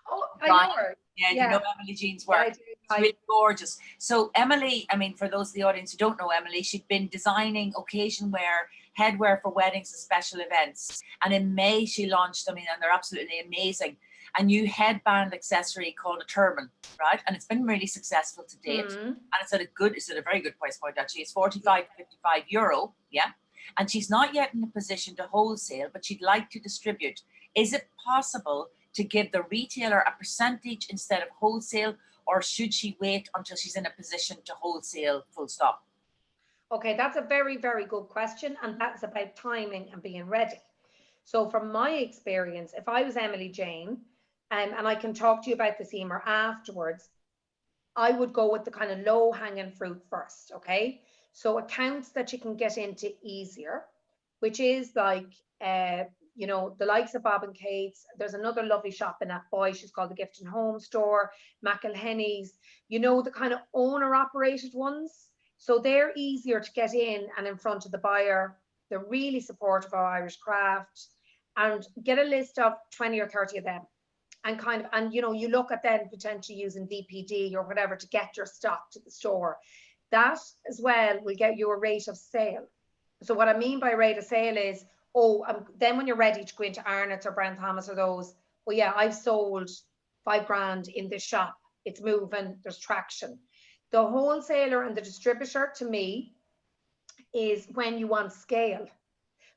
Oh, I know her. Yeah, you know Emily Jean's work. It's really gorgeous. So Emily, I mean, for those of the audience who don't know Emily, she'd been designing occasion wear, headwear for weddings and special events. And in May, she launched, I mean, and they're absolutely amazing, a new headband accessory called a turban, right? And it's been really successful to date. And it's at a very good price point, actually. It's 45 to 55 euro, yeah? And she's not yet in a position to wholesale, but she'd like to distribute. Is it possible to give the retailer a percentage instead of wholesale, or should she wait until she's in a position to wholesale, full stop? Okay, that's a very, very good question. And that's about timing and being ready. So from my experience, if I was Emily Jane, and I can talk to you about this, Emer, afterwards, I would go with the kind of low hanging fruit first, okay? So accounts that you can get into easier, which is like You know, the likes of Bob and Kate's. There's another lovely shop in Athboy. She's called the Gift and Home Store, McElhenny's, you know, the kind of owner operated ones. So they're easier to get in front of the buyer. They're really supportive of Irish craft, and get a list of 20 or 30 of them. And you know, you look at then potentially using DPD or whatever to get your stock to the store. That as well will get you a rate of sale. So what I mean by rate of sale is, then when you're ready to go into Arnott's or Brown Thomas or those, well, yeah, I've sold £5,000 in this shop. It's moving, there's traction. The wholesaler and the distributor, to me, is when you want scale,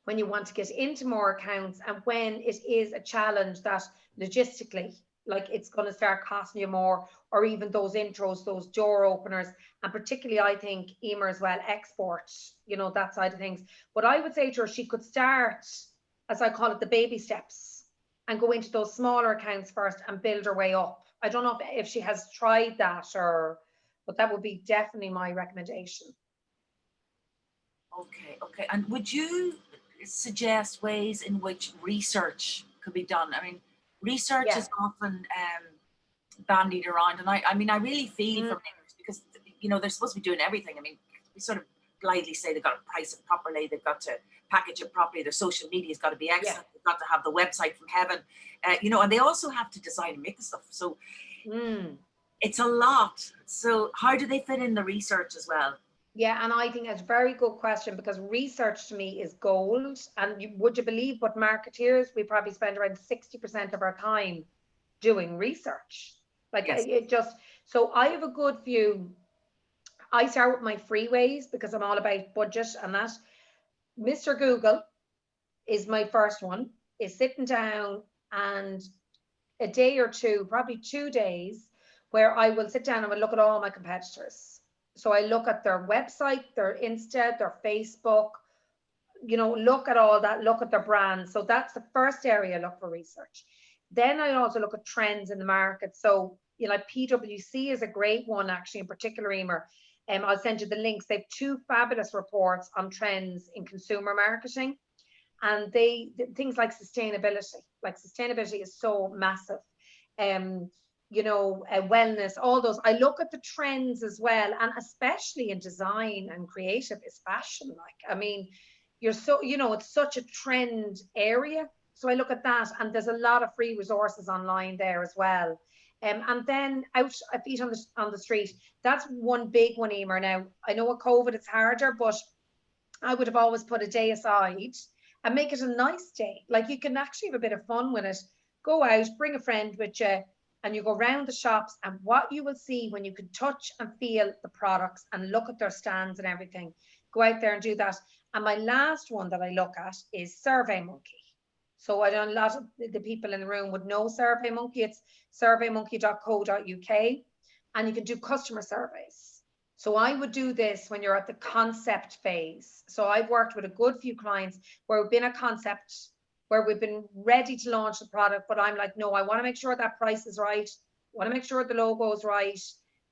when you want to get into more accounts, and when it is a challenge that logistically, like it's going to start costing you more, or even those intros, those door openers, and particularly I think Emer as well, export, you know, that side of things. But I would say to her, she could start, as I call it, the baby steps, and go into those smaller accounts first and build her way up. I don't know if she has tried that, but that would be definitely my recommendation. Okay. And would you suggest ways in which research could be done? I mean, research is often bandied around, and I mean, I really feel for makers, because, you know, they're supposed to be doing everything. I mean, we sort of blithely say they've got to price it properly, they've got to package it properly, their social media has got to be excellent, they've got to have the website from heaven, you know, and they also have to design and make the stuff. So it's a lot. So how do they fit in the research as well? Yeah, and I think that's a very good question, because research to me is gold. And would you believe, what marketeers, we probably spend around 60% of our time doing research. Like it just, so I have a good view. I start with my freeways because I'm all about budget and that. Mr. Google is my first one, is sitting down and a day or two, probably 2 days, where I will sit down and will look at all my competitors. So I look at their website, their Insta, their Facebook, you know, look at all that, look at their brand. So that's the first area I look for research. Then I also look at trends in the market. So, you know, like PwC is a great one, actually, in particular, Emer. I'll send you the links. They have 2 fabulous reports on trends in consumer marketing. And things like sustainability is so massive. You know, wellness, all those. I look at the trends as well, and especially in design and creative is fashion. Like, I mean, you know, it's such a trend area. So I look at that, and there's a lot of free resources online there as well. And then out a feet on the street, that's one big one, Emer. Now, I know with COVID it's harder, but I would have always put a day aside and make it a nice day. Like, you can actually have a bit of fun with it. Go out, bring a friend with you, and you go around the shops, and what you will see when you can touch and feel the products and look at their stands and everything, go out there and do that. And my last one that I look at is SurveyMonkey. So I know a lot of the people in the room would know SurveyMonkey. It's surveymonkey.co.uk, and you can do customer surveys. So I would do this when you're at the concept phase. So I've worked with a good few clients where we've been a concept, where we've been ready to launch the product, but I'm like, no, I want to make sure that price is right. I want to make sure the logo is right,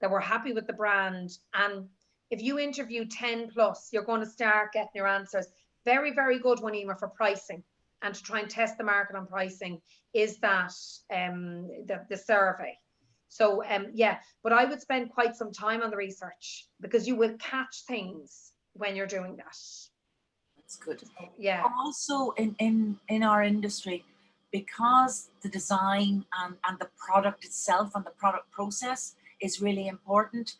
that we're happy with the brand. And if you interview 10 plus, you're going to start getting your answers. Very, very good one, Emer, for pricing, and to try and test the market on pricing is that the survey. So yeah, but I would spend quite some time on the research, because you will catch things when you're doing that. That's good. Yeah. Also in our industry, because the design and the product itself and the product process is really important,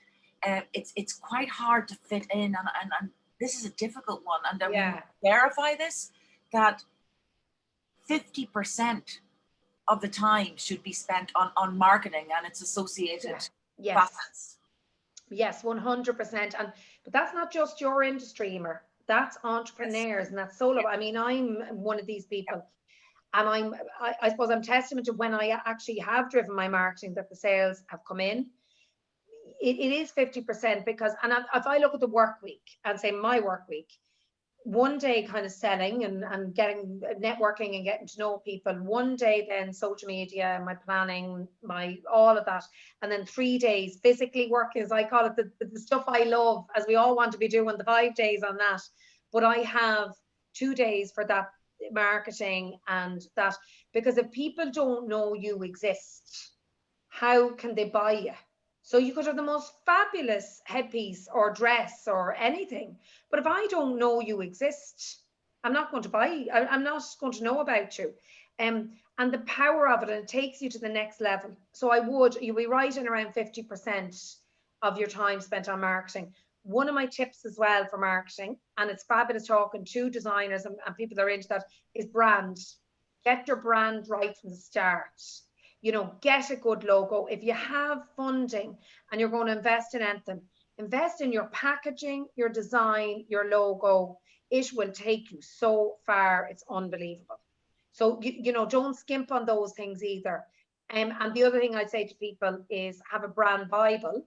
it's quite hard to fit in, and this is a difficult one. And we verify this, that 50% of the time should be spent on marketing and its associated facets. Yes, 100%. But that's not just your industry, Emer. That's entrepreneurs and that's solo. I mean, I'm one of these people, and I suppose I'm testament to when I actually have driven my marketing that the sales have come in. It is 50%, because, and if I look at the work week and say my work week, one day kind of selling and getting networking and getting to know people, one day then social media, my planning, my all of that, and then 3 days physically working, as I call it, the stuff I love, as we all want to be doing, the 5 days on that. But I have 2 days for that marketing and that, because if people don't know you exist, how can they buy you? So you could have the most fabulous headpiece or dress or anything, but if I don't know you exist, I'm not going to buy. I'm not going to know about you. And the power of it, and it takes you to the next level. So you'll be right in around 50% of your time spent on marketing. One of my tips as well for marketing, and it's fabulous talking to designers and people that are into that, is brand. Get your brand right from the start. You know, get a good logo. If you have funding and you're going to invest in anything, invest in your packaging, your design, your logo. It will take you so far. It's unbelievable. So, you know, don't skimp on those things either. And the other thing I'd say to people is have a brand Bible,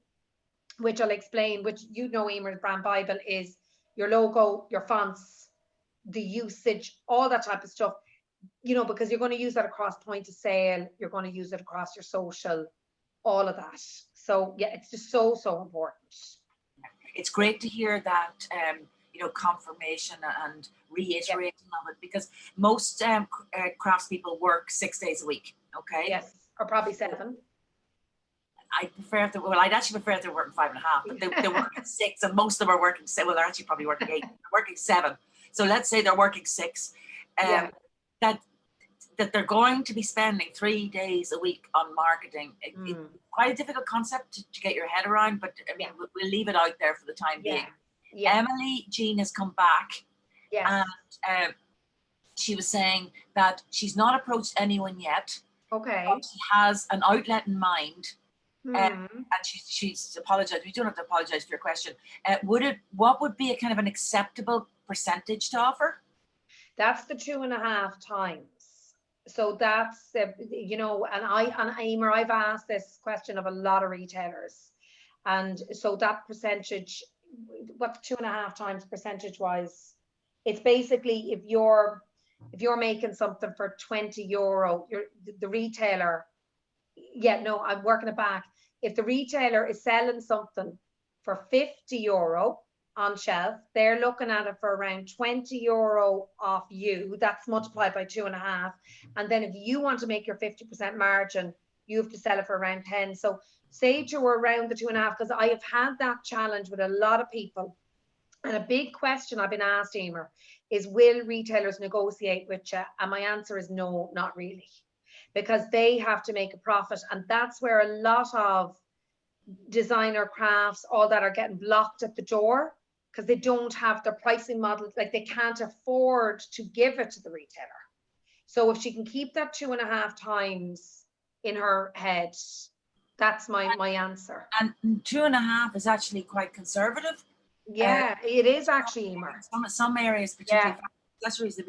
which I'll explain, which, you know, Emer, brand Bible is your logo, your fonts, the usage, all that type of stuff, you know, because you're going to use that across point of sale, you're going to use it across your social, all of that. So yeah, it's just so important. It's great to hear that, you know, confirmation and reiteration of it, because most craftspeople work 6 days a week. Okay. Yes, or probably 7. I prefer if I'd actually prefer if they're working 5.5, but they're working 6, and most of them are working 7. Well, they're actually probably working 8. They're working 7. So let's say they're working 6. That they're going to be spending 3 days a week on marketing. It's quite a difficult concept to get your head around, but I mean, we'll leave it out there for the time being. Emily Jean has come back, and she was saying that she's not approached anyone yet. Okay. But she has an outlet in mind. And she's apologized. We don't have to apologize for your question. What would be a kind of an acceptable percentage to offer? That's the 2.5 times. So that's, you know, and Emer, I've asked this question of a lot of retailers. And so that percentage, what's 2.5 times percentage wise? It's basically if you're making something for €20, the retailer, I'm working it back. If the retailer is selling something for €50 on shelf, they're looking at it for around €20 off you. That's multiplied by 2.5. And then if you want to make your 50% margin, you have to sell it for around 10. So say you were around the 2.5, because I have had that challenge with a lot of people. And a big question I've been asked, Emer, is will retailers negotiate with you? And my answer is no, not really. Because they have to make a profit. And that's where a lot of designer crafts, all that, are getting blocked at the door, because they don't have their pricing model, like they can't afford to give it to the retailer. So if she can keep that 2.5 times in her head, that's my answer. And 2.5 is actually quite conservative. Yeah, it is actually, Emer. Some areas, particularly accessories, it'd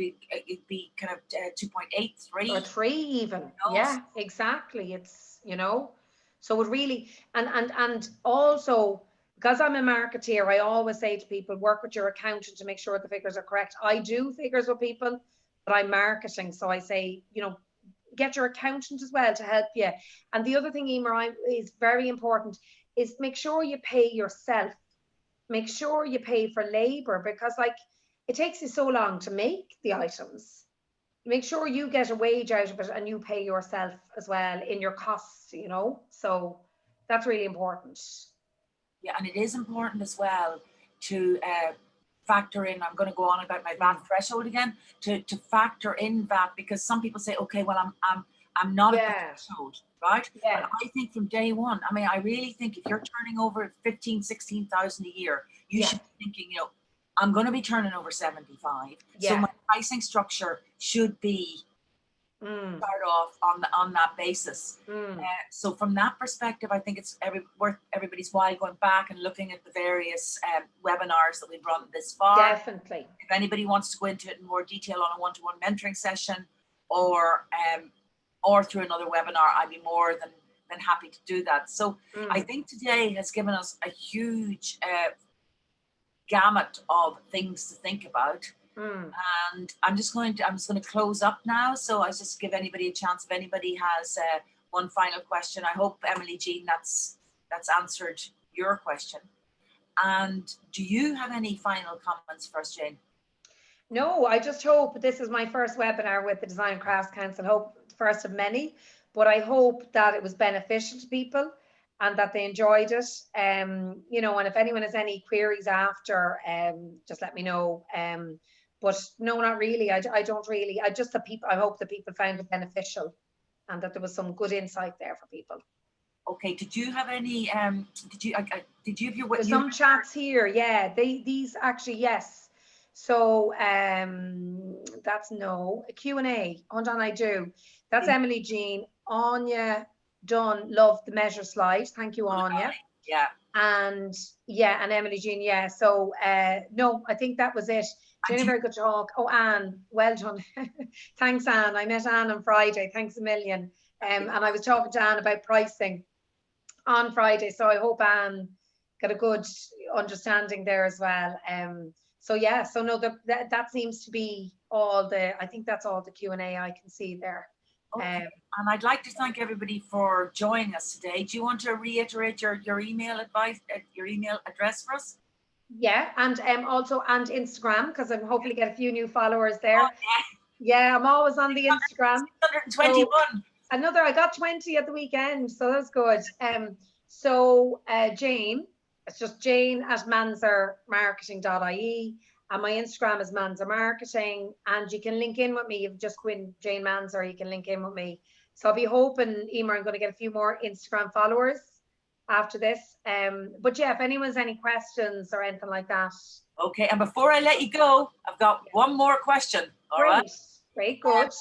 be kind of 2.8, 3. Or 3 even. Yeah, exactly. It's, you know, so it really, and also, because I'm a marketeer, I always say to people, work with your accountant to make sure the figures are correct. I do figures with people, but I'm marketing. So I say, you know, get your accountant as well to help you. And the other thing, Emer, is very important, is make sure you pay yourself. Make sure you pay for labor, because like it takes you so long to make the items. Make sure you get a wage out of it and you pay yourself as well in your costs, you know. So that's really important. Yeah, and it is important as well to factor in, I'm going to go on about my VAT threshold again, to factor in VAT, because some people say, okay, well, I'm not at the threshold, right? Yeah. But I think from day one, I mean, I really think if you're turning over 15, 16,000 a year, you should be thinking, you know, I'm going to be turning over 75. So my pricing structure should be start off on that basis. So from that perspective, I think it's worth everybody's while going back and looking at the various webinars that we've run this far. Definitely. If anybody wants to go into it in more detail on a one-to-one mentoring session, or through another webinar, I'd be more than happy to do that. So I think today has given us a huge gamut of things to think about. And I'm just going to close up now. So I just give anybody a chance. If anybody has one final question, I hope, Emily Jean, that's answered your question. And do you have any final comments for us, Jane? No, I just hope this is my first webinar with the Design Crafts Council. Hope first of many, but I hope that it was beneficial to people and that they enjoyed it. You know, and if anyone has any queries after, just let me know. But no, not really. I don't really. I just I hope that people found it beneficial, and that there was some good insight there for people. Okay. Did you have any? Did you have your? There's some chats here. Yeah, these actually, yes. So that's no Q&A. Hold on, I do. That's Emily Jean. Anya Dunn, love the measure slide. Thank you, Anya. Yeah. And yeah, and Emily Jean, yeah. So no, I think that was it. Jenny, very good talk. Oh, Anne, well done. Thanks, Anne. I met Anne on Friday. Thanks a million. And I was talking to Anne about pricing on Friday. So I hope Anne got a good understanding there as well. So yeah, so no, that seems to be all I think that's all the Q&A I can see there. Okay. And I'd like to thank everybody for joining us today. Do you want to reiterate your email advice, your email address for us? Yeah, and also and Instagram, because I'm hopefully get a few new followers there. Oh, yeah, I'm always on the Instagram. 121. So I got 20 at the weekend, so that's good. So Jane, it's just jane@manzarmarketing.ie, and my Instagram is Manzar Marketing, and you can link in with me. You've just go in Jane Manzar, you can link in with me. So I'll be hoping, Emer, I'm going to get a few more Instagram followers after this. But yeah, if anyone's any questions or anything like that. Okay, and before I let you go, I've got one more question. All right. Great, good.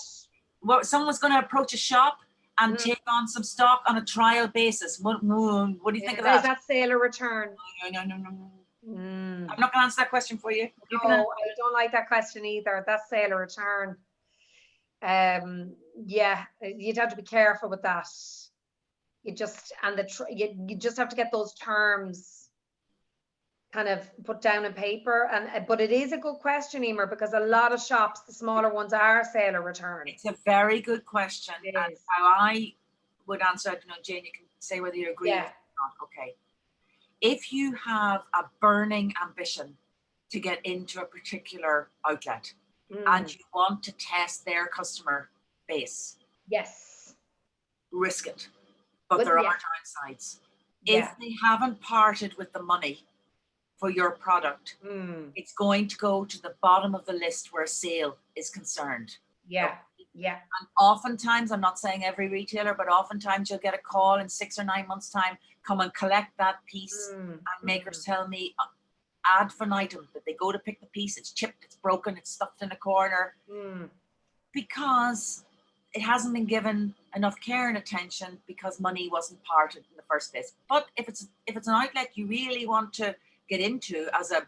Well, someone's going to approach a shop and take on some stock on a trial basis. What do you think of that? Is that sale or return? No. I'm not going to answer that question for you. No, I don't like that question either. That's sale or return. Yeah, you'd have to be careful with that. You just you just have to get those terms kind of put down on paper. But it is a good question, Emer, because a lot of shops, the smaller ones, are sale or return. It's a very good question. And how I would answer, I don't know, Jane, you can say whether you agree or not. Okay. If you have a burning ambition to get into a particular outlet and you want to test their customer base, yes, risk it. But there are downsides. If they haven't parted with the money for your product, it's going to go to the bottom of the list where sale is concerned. Yeah. And oftentimes, I'm not saying every retailer, but oftentimes you'll get a call in 6 or 9 months' time, come and collect that piece. And makers tell me ad infinitum that they go to pick the piece, it's chipped, it's broken, it's stuffed in a corner. Because it hasn't been given enough care and attention because money wasn't parted in the first place. But if it's an outlet you really want to get into as a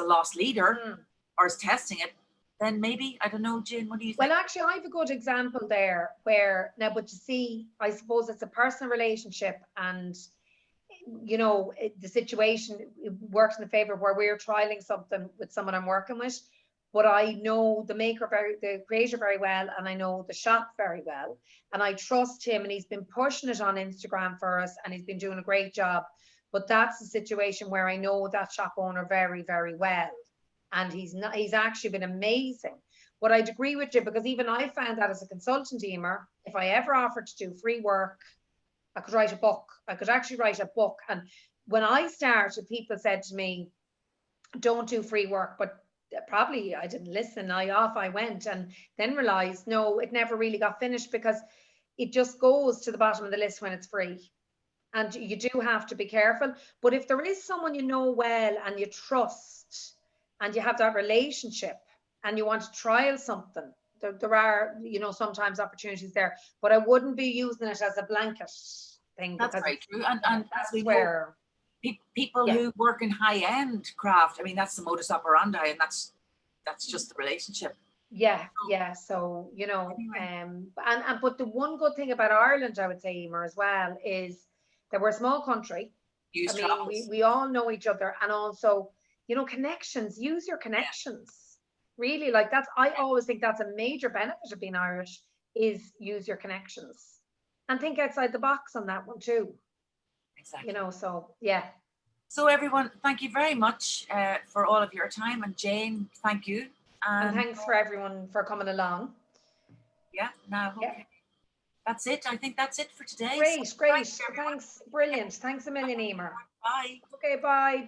loss leader or as testing it, then maybe, I don't know, Jane, what do you think? Well, actually, I have a good example there where now, but you see, I suppose it's a personal relationship, and you know, the situation works in the favor where we're trialing something with someone I'm working with. But I know the creator very well, and I know the shop very well, and I trust him, and he's been pushing it on Instagram for us, and he's been doing a great job. But that's a situation where I know that shop owner very, very well, and he's actually been amazing. But I'd agree with you, because even I found that as a consultant, Emer, if I ever offered to do free work, I could write a book. I could actually write a book. And when I started, people said to me, don't do free work, but probably I didn't listen. Off I went, and then realized, no, it never really got finished, because it just goes to the bottom of the list when it's free. And you do have to be careful. But if there is someone you know well and you trust and you have that relationship and you want to trial something, there are, you know, sometimes opportunities there. But I wouldn't be using it as a blanket thing. That's very true. And as we know, people who work in high-end craft, I mean, that's the modus operandi, and that's just the relationship. So you know, but the one good thing about Ireland, I would say, Emer, as well, is that we're a small country. We all know each other, and also, you know, connections. Use your connections. Really, like that's. I always think that's a major benefit of being Irish, is use your connections and think outside the box on that one too. Exactly. You know, so yeah. So everyone, thank you very much for all of your time. And Jane, thank you. And thanks for everyone for coming along. Yeah, now, okay. That's it. I think that's it for today. Great, So great. Thanks. Brilliant. Thanks a million, Emer. Bye. Okay, bye.